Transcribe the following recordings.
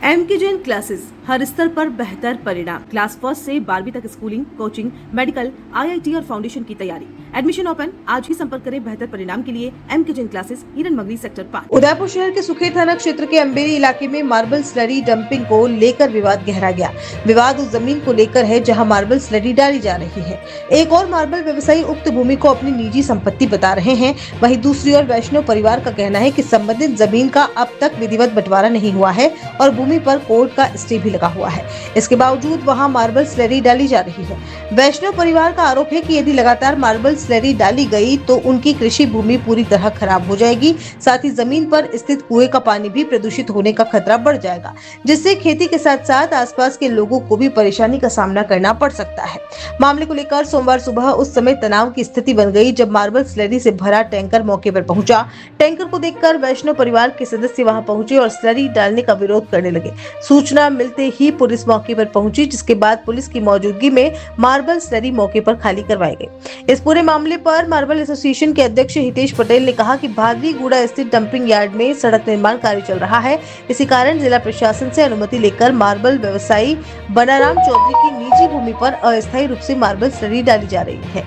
MK Jain classes हर स्तर पर बेहतर परिणाम। क्लास फर्स्ट से 12वीं तक स्कूलिंग, कोचिंग, मेडिकल, आईआईटी और फाउंडेशन की तैयारी। Admission open. आज ही संपर्क करें बेहतर परिणाम के लिए एमके जैन क्लासेस, हिरन मंगली सेक्टर 5। उदयपुर शहर के सुखेर थाना क्षेत्र के अम्बेरी इलाके में मार्बल स्लरी डंपिंग को लेकर विवाद गहरा गया। विवाद उस जमीन को लेकर है जहां मार्बल स्लरी डाली जा रही है। एक और मार्बल व्यवसायी उक्त भूमि को अपनी निजी संपत्ति बता रहे हैं। वहीं दूसरी ओर वैष्णव परिवार का कहना है कि संबंधित जमीन का अब तक विधिवत बंटवारा नहीं हुआ है और भूमि पर कोर्ट का स्टे भी लगा हुआ है। इसके बावजूद वहां मार्बल स्लरी डाली जा रही है। वैष्णव परिवार का आरोप है कि यदि लगातार मार्बल स्लरी डाली गई तो उनकी कृषि भूमि पूरी तरह खराब हो जाएगी। साथ ही जमीन पर स्थित कुएं का पानी भी प्रदूषित होने का खतरा बढ़ जाएगा, जिससे खेती के साथ साथ आसपास के लोगों को भी परेशानी का सामना करना पड़ सकता है। मामले को लेकर सोमवार सुबह उस समय तनाव की स्थिति बन गई जब मार्बल स्लरी से भरा टैंकर मौके पर पहुंचा। टैंकर को देखकर वैष्णव परिवार के सदस्य वहां पहुंचे और स्लरी डालने का विरोध करने लगे। सूचना मिलते ही पुलिस मौके पर पहुंची, जिसके बाद पुलिस की मौजूदगी में मार्बल स्लरी मौके पर खाली करवाई गई। इस पूरे मामले पर मार्बल एसोसिएशन के अध्यक्ष हितेश पटेल ने कहा कि भादरीगुड़ा स्थित डंपिंग यार्ड में सड़क निर्माण कार्य चल रहा है। इसी कारण जिला प्रशासन से अनुमति लेकर मार्बल व्यवसायी बनाराम चौधरी की निजी भूमि पर अस्थायी रूप से मार्बल स्लरी डाली जा रही है।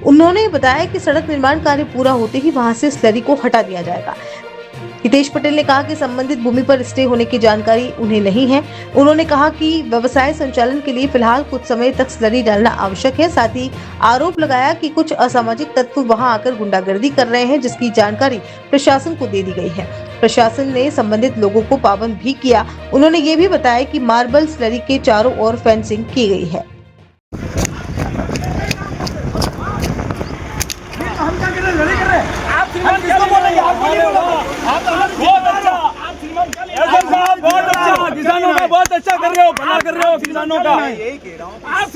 उन्होंने बताया कि सड़क निर्माण कार्य पूरा होते ही वहां से स्लरी को हटा दिया जाएगा। हितेश पटेल ने कहा कि संबंधित भूमि पर स्टे होने की जानकारी उन्हें नहीं है। उन्होंने कहा कि व्यवसाय संचालन के लिए फिलहाल कुछ समय तक स्लरी डालना आवश्यक है। साथ ही आरोप लगाया कि कुछ असामाजिक तत्व वहां आकर गुंडागर्दी कर रहे हैं, जिसकी जानकारी प्रशासन को दे दी गई है। प्रशासन ने संबंधित लोगों को पाबंद भी किया। उन्होंने ये भी बताया कि मार्बल स्लरी के चारों ओर फेंसिंग की गई है। बहुत अच्छा कर रहे हो, भला कर रहे हो किसानों का। यही कह रहा हूँ, आप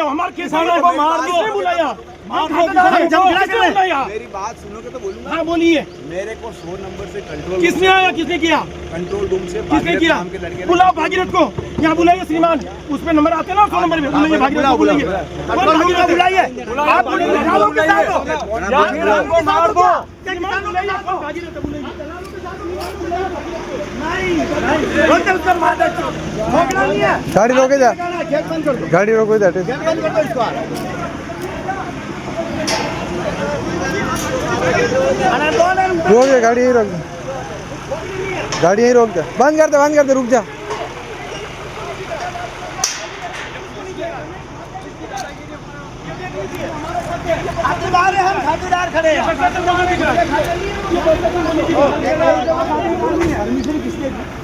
हमारे किसानों को मार दो, बुलाया मेरी बात सुनोगे तो बोलूंगा। हाँ बोलिए। मेरे को 100 नंबर से कंट्रोल किसने आया, किसने किया? कंट्रोल रूम से किसने किया? बुलाओ भागीरथ को, यहाँ बुलाइए श्रीमान। उस पे नंबर आते हैं ना 100 नंबर में, बुलाइए भागीरथ को, बुलाइए। बुलाइए, आप मार दो। गाड़ी रोके जा, गाड़ी रोको जा, रोक जा, गाड़ी यही रोक जा, गाड़ी यही रोक जा, बंद कर दे, रुक जा। आपके बाहर हम खातेदार खड़े हैं।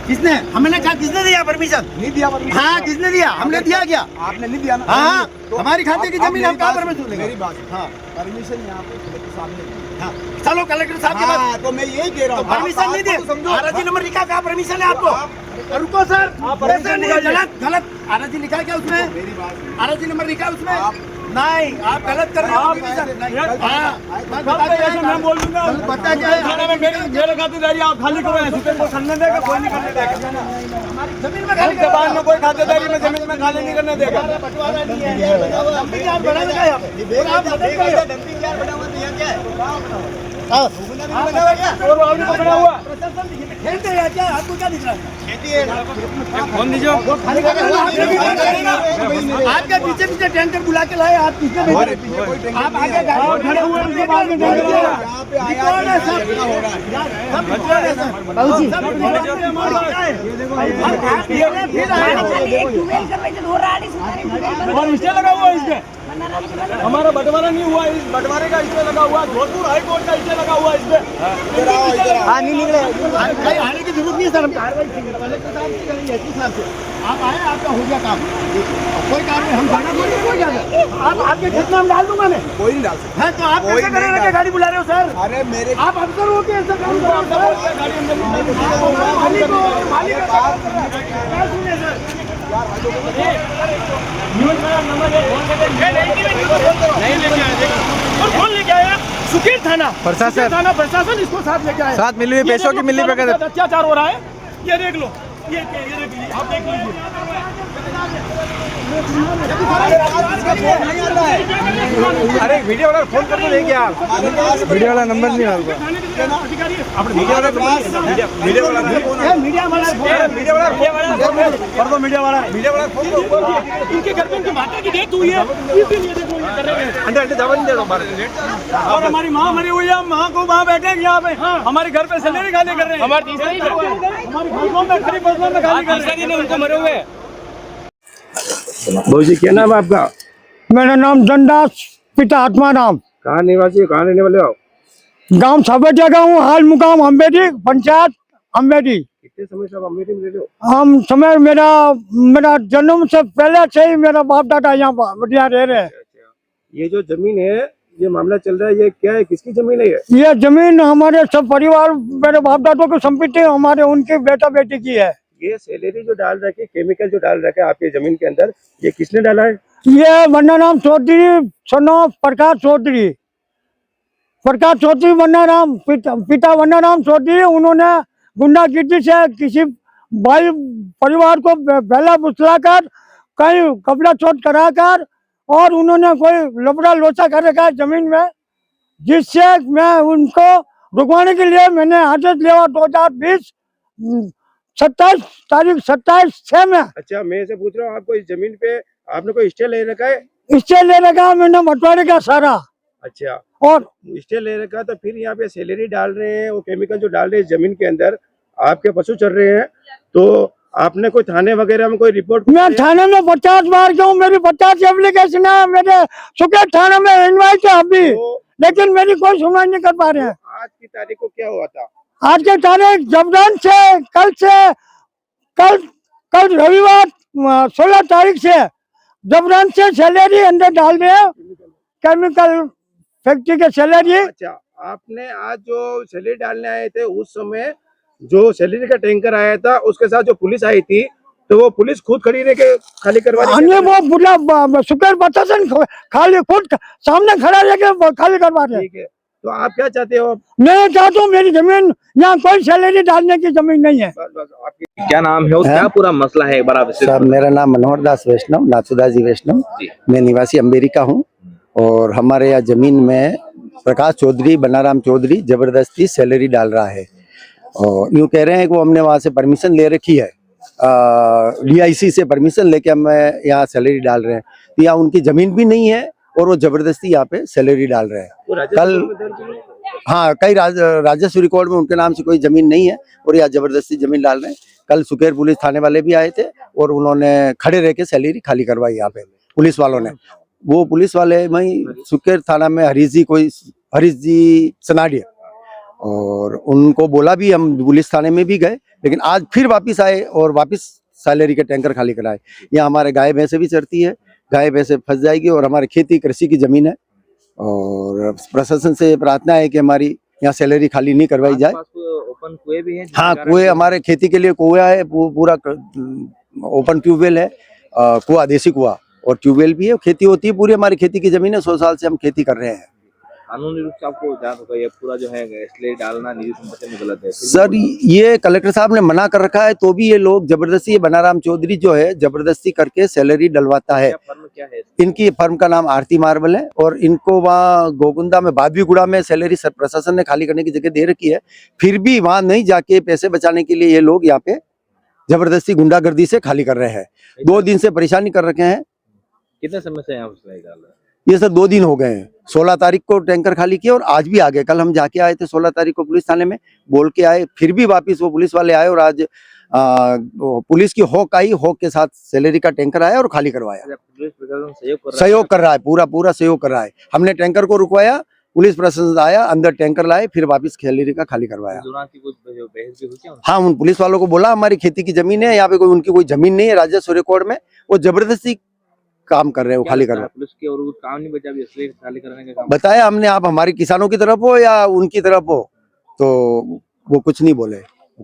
किसने? हमने कहा किसने दिया परमिशन? नहीं दिया परमिशन। हाँ किसने दिया? हमने दिया क्या? आपने नहीं दिया ना। हाँ हमारी खाते की जमीन हम कहाँ परमिशन लेंगे? मेरी बात। हाँ परमिशन यहाँ पे कलेक्टर साहब ने। हाँ चलो कलेक्टर साहब के पास। तो मैं यही कह रहा हूँ, परमिशन नहीं दी। आरजी नंबर लिखा, कहाँ परमिशन है आपको? रुको सर, गलत आरजी लिखा क्या उसमें? आरजी नंबर लिखा उसमें? नहीं, आप गलत कर रहे हो। मैं बोल दूंगा, पता क्या है? मेरे खातेदारी आप खाली करो, को करने देगा, कोई नहीं करने देगा। जमीन में खाली जबान में कोई खातेदारी में जमीन में खाली नहीं करने देगा। बंटवारा नहीं है। डंपिंग यार्ड बना हुआ है यहाँ पे। डंपिंग यार्ड बना हुआ है, यहाँ क्या है? बना हुआ खेलते हैं क्या? आपको क्या दिख रहा है? फोन दीजिए। आपके पीछे पीछे टैंकर बुला के लाए, आप पीछे आप आगे खड़े हुए उनके बाद में और इससे लगा हुआ, इसके हमारा बंटवारा नहीं हुआ, इस बंटवारे का इसमें लगा हुआ, जोधपुर हाई कोर्ट का इसमें लगा हुआ, इसमें नहीं निकले। आने की जरूरत नहीं है सर, कलेक्टर साहब से करेंगे, एसपी साहब से। आप आए, आपका हो गया काम, कोई काम नहीं। हम जाना कोई जाना, आप आपके खेत में हम डाल दूंगा मैं, कोई नहीं डाल सकता है। तो आप कैसे करेंगे? गाड़ी बुला रहे हो सर? अरे मेरे आप अफसर हो के ऐसा काम करो सर। कौन लेके आया? सुखेर थाना प्रशासन, इसको साथ लेके आया। साथ मिली हुई पैसों की मिली भगत अत्याचार हो रहा है, ये देख लो। आप देख लीजिए। अरे वीडियो वाला फोन कर दो लेके आप। वीडियो वाला नंबर नहीं है आपका। मीडिया वाला फोन इनके घर पे इनके माता की डेथ हुई है, इसके लिए देखो ये कर रहे हैं। अंडे दवा नहीं दे रहा और हमारी माँ मरी हुई है, माँ को वहाँ बैठे हैं यहाँ पे, हमारे घर पे सैलरी खाली कर रहे हैं। हमारे तीसरा हमारी फसलों में खरीफ फसलों में खाली कर रहे हैं, उनको मरे हुए। जी क्या नाम है आपका? मेरा नाम धनदास पिता आत्माराम, कहाँ निवासी हो, कहाँ रहने वाले हो? गांव छबेटिया का हूँ, हाल मुकाम अम्बेडी, पंचायत अम्बेडी। कितने समय से आप अमेठी में रहते हो? हम समय मेरा जन्म से पहले से ही मेरा बाप दादा यहाँ बढ़िया रह रहे हैं। ये जो जमीन है, ये मामला चल रहा है, ये क्या है, किसकी जमीन है ये जमीन हमारे सब परिवार, मेरे बाप दादों की संपत्ति हमारे उनके बेटा बेटी की है। ये सैलरी जो डाल रखे, केमिकल जो डाल रखे आपके जमीन के अंदर, ये किसने डाला है? ये वन्नाराम चौधरी सनो प्रकाश चौधरी, वन्नाराम पिता वन्नाराम चौधरी, उन्होंने गुंडागिर्दी से किसी भाई परिवार को पहला बुसलाकर कहीं कपड़ा चोट कराकर और उन्होंने कोई लफड़ा लोचा कर रखा है जमीन में, जिससे मैं उनको रुकवाने के लिए मैंने आदेश लिया 2020 27/6 में। अच्छा, मैं से पूछ रहा हूँ, आपको इस जमीन पे आपने कोई स्टे ले रखा है? इससे ले रखा मैंने बंटवारे का सारा। अच्छा, और स्टे ले रखा, तो फिर यहाँ पे सैलरी डाल रहे हैं, वो केमिकल जो डाल रहे हैं जमीन के अंदर, आपके पशु चल रहे हैं, तो आपने कोई थाने वगैरह में कोई रिपोर्ट? मैं थाने में 50 बार गया हूँ, मेरी 50 एप्लीकेशन है, मेरे सुकेत थाने में इन्वाइट है अभी, लेकिन मेरी कोई सुनवाई नहीं कर पा रहे हैं। आज की तारीख को क्या हुआ था? आज के तारीख जबरन से कल रविवार 16 तारीख से जबरन से सैलरी अंदर डाल रहे हैं, केमिकल फैक्ट्री के सैलरी। अच्छा, आपने आज जो सैलरी डालने आए थे, उस समय जो सैलरी का टैंकर आया था, उसके साथ जो पुलिस आई थी, तो वो पुलिस खुद खड़ी रह के खाली करवा रही अन्य वो पूरा सुकर प्रशासन खाली खुद सामने खड़ा रह के खाली करवा रहे हैं। ठीक है, तो आप क्या चाहते हो? मैं चाहता हूँ मेरी जमीन, यहाँ कोई सैलरी डालने की जमीन नहीं है। बस आपकी क्या नाम है और क्या पूरा मसला है, एक बार आप सर, मेरा नाम मनोहर दास वैष्णव, नाथुदास जी वैष्णव, मैं निवासी अम्बेरी का हूँ। और हमारे यहाँ जमीन में प्रकाश चौधरी, वन्नाराम चौधरी जबरदस्ती सैलरी डाल रहा है, और यूँ कह रहे हैं कि वो हमने वहाँ से परमिशन ले रखी है, DIC से परमिशन लेके हम यहाँ सैलरी डाल रहे हैं, तो यहाँ उनकी जमीन भी नहीं है और वो जबरदस्ती यहाँ पे सैलरी डाल रहे हैं। कल हाँ, कई राजस्व रिकॉर्ड में उनके नाम से कोई जमीन नहीं है और यहाँ जबरदस्ती जमीन डाल रहे हैं। कल सुकेर पुलिस थाने वाले भी आए थे और उन्होंने खड़े रह के सैलरी खाली करवाई यहाँ पे पुलिस वालों ने। वो पुलिस वाले वही सुकेर थाना में हरीश जी सनाडिया, और उनको बोला भी, हम पुलिस थाने में भी गए, लेकिन आज फिर वापिस आए और वापिस सैलरी के टैंकर खाली कराए। यहाँ हमारे गाय भैंसे भी चरती है, गाय भैंसे फंस जाएगी, और हमारी खेती कृषि की जमीन है, और प्रशासन से प्रार्थना है कि हमारी यहाँ सैलरी खाली नहीं करवाई जाए। ओपन कुएं भी हैं? हाँ, कुएं हमारे खेती के लिए कुआ है, पूरा ओपन ट्यूबवेल है, कुआ देसी कुआ और ट्यूबवेल भी है, खेती होती है, पूरी हमारी खेती की जमीन है, 100 साल से हम खेती कर रहे हैं। कानूनी रूप से आपको जान होगा ये पूरा जो है इसलिए डालना निजी संपत्ति में गलत है सर, ये कलेक्टर साहब ने मना कर रखा है, तो भी ये लोग जबरदस्ती, ये वन्नाराम चौधरी जो है जबरदस्ती करके सैलरी डलवाता है। फर्म क्या है? इनकी फर्म का नाम आरती मार्बल है, और इनको वहाँ गोकुंदा में बादवीगुड़ा में सैलरी प्रशासन ने खाली करने की जगह दे रखी है, फिर भी वहाँ नहीं जाके पैसे बचाने के लिए ये लोग यहाँ पे जबरदस्ती गुंडागर्दी से खाली कर रहे हैं। 2 दिन से परेशानी कर रखे हैं। कितने समय से यहाँ डाल रहे हैं? ये सर 2 दिन हो गए हैं। 16 तारीख को टैंकर खाली किया और आज भी आ गए। कल हम जाके आए थे 16 तारीख को पुलिस थाने में, बोल के आए, फिर भी वापिस वो पुलिस वाले आए, और आज पुलिस की हॉक आई, हॉक के साथ सैलरी का टैंकर आया और खाली करवाया। पुलिस प्रशासन सहयोग कर रहा है, पूरा सहयोग कर रहा है। हमने टैंकर को रुकवाया, पुलिस प्रशासन आया, अंदर टैंकर लाए, फिर वापिस सैलरी का खाली करवाया। हाँ, उन पुलिस वालों को बोला हमारी खेती की जमीन है, यहाँ पे कोई उनकी कोई जमीन नहीं है राजस्व रिकॉर्ड में, वो जबरदस्ती काम कर रहे हैं, वो खाली करवा। पुलिस के और काम नहीं बचा, इसलिए खाली करने का काम बताया हमने, आप हमारे किसानों की तरफ हो या उनकी तरफ हो, तो वो कुछ नहीं बोले,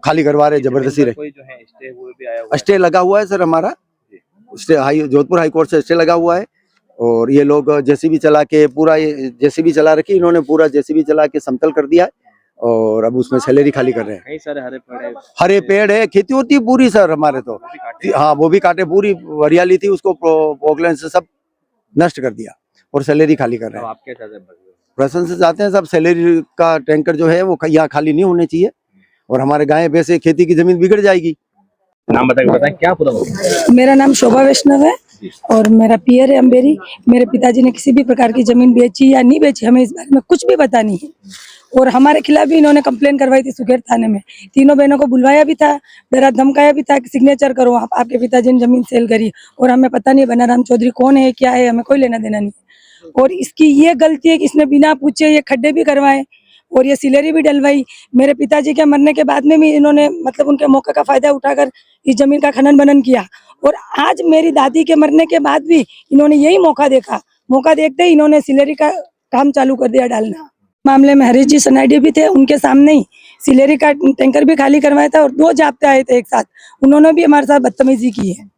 खाली करवा रहे जबरदस्ती रहे। कोई जो है स्टे हुए भी आया हुआ स्टे लगा हुआ है सर, हमारा स्टे जोधपुर हाई कोर्ट से स्टे लगा हुआ है, और ये लोग जेसीबी चला के पूरा, जेसीबी चला रखी इन्होंने, पूरा जेसीबी चला के समतल कर दिया है, और अब उसमें सैलरी खाली कर रहे हैं। कई सारे हरे पेड़ है। हरे पेड़ है, खेती होती है पूरी सर हमारे तो। हाँ वो भी काटे, पूरी हरियाली थी उसको पोगलैंड से सब नष्ट कर दिया और सैलरी खाली कर रहे अब हैं। आप क्या चाहते हैं? प्रशासन से चाहते हैं सब सैलरी का टैंकर जो है वो यहाँ खाली नहीं होने चाहिए और हमारे गाय भैंसे खेती की जमीन बिगड़ जाएगी। नाम बताएं क्या पूरा? मेरा नाम शोभा वैष्णव है और मेरा पियर है अम्बेरी। मेरे पिताजी ने किसी भी प्रकार की जमीन बेची या नहीं बेची, हमें इस बारे में कुछ भी पता नहीं है। और हमारे खिलाफ भी इन्होंने कंप्लेन करवाई थी सुखेर थाने में। तीनों बहनों को बुलवाया भी था, डरा धमकाया भी था कि सिग्नेचर करो, आपके पिताजी ने जमीन सेल करी। और हमें पता नहीं बनाराम चौधरी कौन है क्या है, हमें कोई लेना देना नहीं। और इसकी ये गलती है कि इसने बिना पूछे ये खड्डे भी करवाए और ये सिलेरी भी डलवाई। मेरे पिताजी के मरने के बाद में भी इन्होंने मतलब उनके मौके का फायदा उठाकर इस जमीन का खनन बनन किया। और आज मेरी दादी के मरने के बाद भी इन्होंने यही मौका देखा, मौका देखते ही इन्होंने सिलेरी का काम चालू कर दिया डालना। मामले में हरीश जी सनाइडी भी थे, उनके सामने ही सिलेरी का टैंकर भी खाली करवाया था और 2 जाप्ते आए थे एक साथ, उन्होंने भी हमारे साथ बदतमीजी की है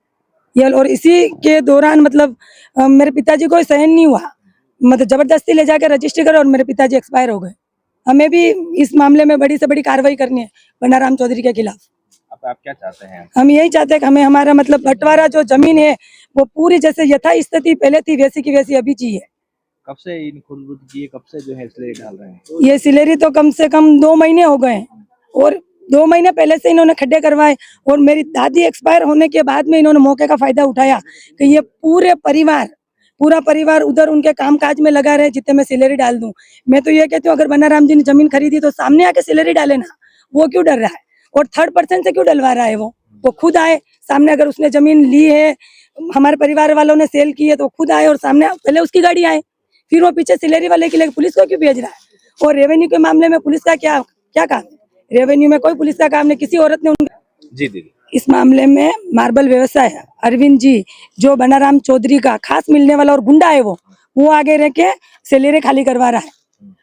ये। और इसी के दौरान मतलब मेरे पिताजी को सहन नहीं हुआ, मतलब जबरदस्ती ले जाकर रजिस्ट्री करो और मेरे पिताजी एक्सपायर हो गए। हमें भी इस मामले में बड़ी से बड़ी कार्रवाई करनी है बनाराम चौधरी के खिलाफ। आप क्या चाहते हैं? हम यही चाहते हैं कि हमें हमारा मतलब बंटवारा जो जमीन है वो पूरी जैसे यथा स्थिति पहले थी वैसी की वैसी अभी चाहिए। कब से इन खुद की कब से जो है स्लेरी डाल रहे हैं? ये सिलेरी तो कम से कम 2 महीने हो गए और 2 महीने पहले से इन्होंने खड्डे करवाए। और मेरी दादी एक्सपायर होने के बाद में इन्होंने मौके का फायदा उठाया कि ये पूरा परिवार उधर उनके कामकाज में लगा रहे जितने मैं सिलेरी डाल दूं। मैं तो ये कहती हूँ अगर बनाराम जी ने जमीन खरीदी तो सामने आके सिलेरी डाले ना, वो क्यों डर रहा है? और 3rd पर्सन से क्यों डलवा रहा है? वो तो खुद आए सामने, अगर उसने जमीन ली है हमारे परिवार वालों ने सेल की है तो खुद आए और सामने पहले उसकी गाड़ी आए, फिर वो पीछे सिलेरी वाले के लिए पुलिस को क्यों भेज रहा है? और रेवेन्यू के मामले में पुलिस का क्या काम है? रेवेन्यू में कोई पुलिस का काम नहीं, किसी औरत ने जी दीदी। इस मामले में मार्बल व्यवसाय अरविंद जी जो बनाराम चौधरी का खास मिलने वाला और गुंडा है वो आगे रह के सैलरी खाली करवा रहा है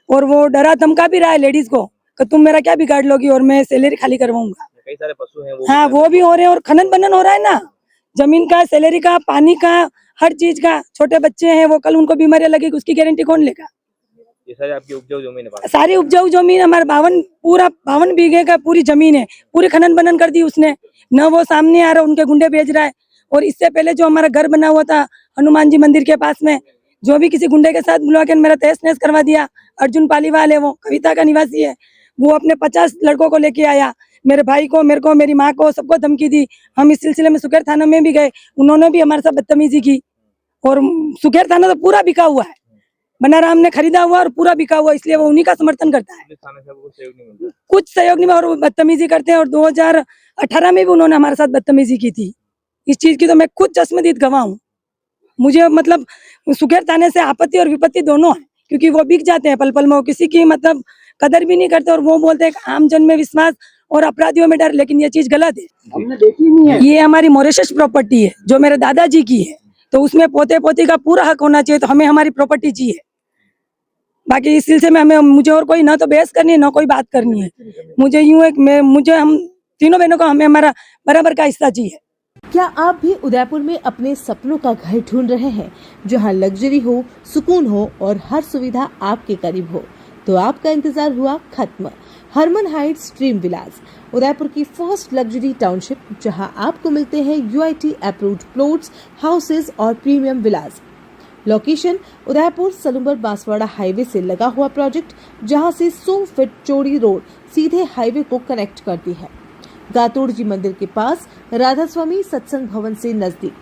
और वो डरा धमका भी रहा है लेडीज को कि तुम मेरा क्या बिगाड़ लोगी और मैं सैलरी खाली करवाऊंगा। कई सारे पशु हैं हाँ वो भी हो रहे हैं और खनन बनन हो रहा है ना, जमीन का, सैलरी का, पानी का, हर चीज का। छोटे बच्चे हैं वो कल उनको बीमारियां लगेगी, उसकी गारंटी कौन लेगा? ये सारी आपकी उपजाऊ जमीन है? सारी उपजाऊ जमीन हमारे 52 बीघे का पूरी जमीन है, पूरी खनन बनन कर दी उसने। न वो सामने आ रहा, उनके गुंडे भेज रहा है। और इससे पहले जो हमारा घर बना हुआ था हनुमान जी मंदिर के पास में, जो भी किसी गुंडे के साथ बुला के मेरा तहस नहस करवा दिया। अर्जुन पालीवाल है, वो कविता का निवासी है, वो अपने 50 लड़कों को लेके आया, मेरे भाई को, मेरे को, मेरी माँ को, सबको धमकी दी। हम इस सिलसिले में सुखेर थाना में भी गए, उन्होंने भी हमारे साथ बदतमीजी की। और सुखेर थाना तो पूरा बिका हुआ है, बनाराम ने खरीदा हुआ और पूरा बिका हुआ, इसलिए वो उन्हीं का समर्थन करता है। कुछ सहयोग नहीं, और बदतमीजी करते हैं। और 2018 में भी उन्होंने हमारे साथ बदतमीजी की थी। इस चीज की तो मैं खुद चश्मदीद गवाह हूँ। मुझे मतलब सुखेर थाने से आपत्ति और विपत्ति दोनों है, क्योंकि वो बिक जाते हैं पल पल में, वो किसी की मतलब कदर भी नहीं करते। और वो बोलते हैं आम जन में विश्वास और अपराधियों में डर, लेकिन ये चीज गलत है। हमने देखी नहीं है। ये हमारी मॉरिशस प्रॉपर्टी है जो मेरे दादाजी की है, तो उसमें पोते पोती का पूरा हक होना चाहिए, तो हमें हमारी प्रॉपर्टी चाहिए। बाकी इस सिलसिले में मुझे और कोई ना तो बहस करनी है ना कोई बात करनी है। मुझे यूं एक मुझे हम तीनों बहनों को हमें हमारा बराबर का हिस्सा चाहिए। क्या आप भी उदयपुर में अपने सपनों का घर ढूंढ रहे हैं, जहां लग्जरी हो, सुकून हो और हर सुविधा आपके करीब हो? तो आपका इंतजार हुआ खत्म। हरमन हाइट्स ड्रीम विलास, उदयपुर की फर्स्ट लग्जरी टाउनशिप, जहां आपको मिलते हैं UIT अप्रूव्ड प्लॉट्स, हाउसेज और प्रीमियम विलास। लोकेशन उदयपुर सलूम्बर बांसवाड़ा हाईवे से लगा हुआ प्रोजेक्ट, जहां से 100 फीट चौड़ी रोड सीधे हाईवे को कनेक्ट करती है। गातोड़ जी मंदिर के पास, राधा स्वामी सत्संग भवन से नजदीक,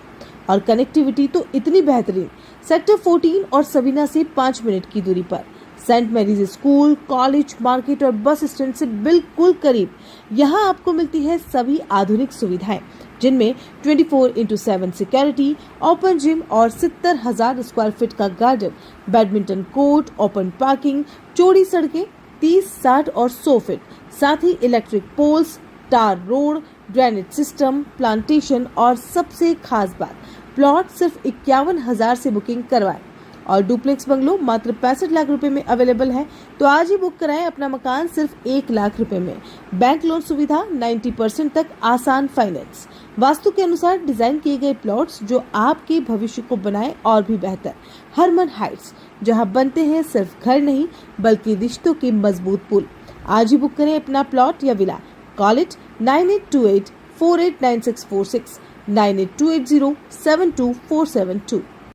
और कनेक्टिविटी तो इतनी बेहतरीन, सेक्टर 14 और सबीना से 5 मिनट की दूरी पर। Saint Mary's school, college, market और बस स्टैंड से बिल्कुल करीब। यहाँ आपको मिलती है सभी आधुनिक सुविधाएं, जिनमें 24/7 सिक्योरिटी, ओपन जिम और 70,000 स्क्वायर फीट का garden, badminton court, open parking, चौड़ी सड़कें 30, 60 और 100 फीट, साथ ही इलेक्ट्रिक पोल्स, टार रोड, ड्रेनेज सिस्टम, प्लांटेशन और सबसे खास बात, प्लॉट सिर्फ 51,000 से बुकिंग करवाएं और डुप्लेक्स बंगलो मात्र 65 लाख रुपए में अवेलेबल है। तो आज ही बुक कराएं अपना मकान सिर्फ 1 लाख रुपए में। बैंक लोन सुविधा, 90% तक आसान फाइनेंस, वास्तु के अनुसार डिजाइन किए गए प्लॉट्स जो आपके भविष्य को बनाए और भी बेहतर। हरमन हाइट्स, जहां बनते हैं सिर्फ घर नहीं बल्कि रिश्तों के मजबूत पुल। आज ही बुक करें अपना प्लॉट या विला। Call it 9828489646 9828072472।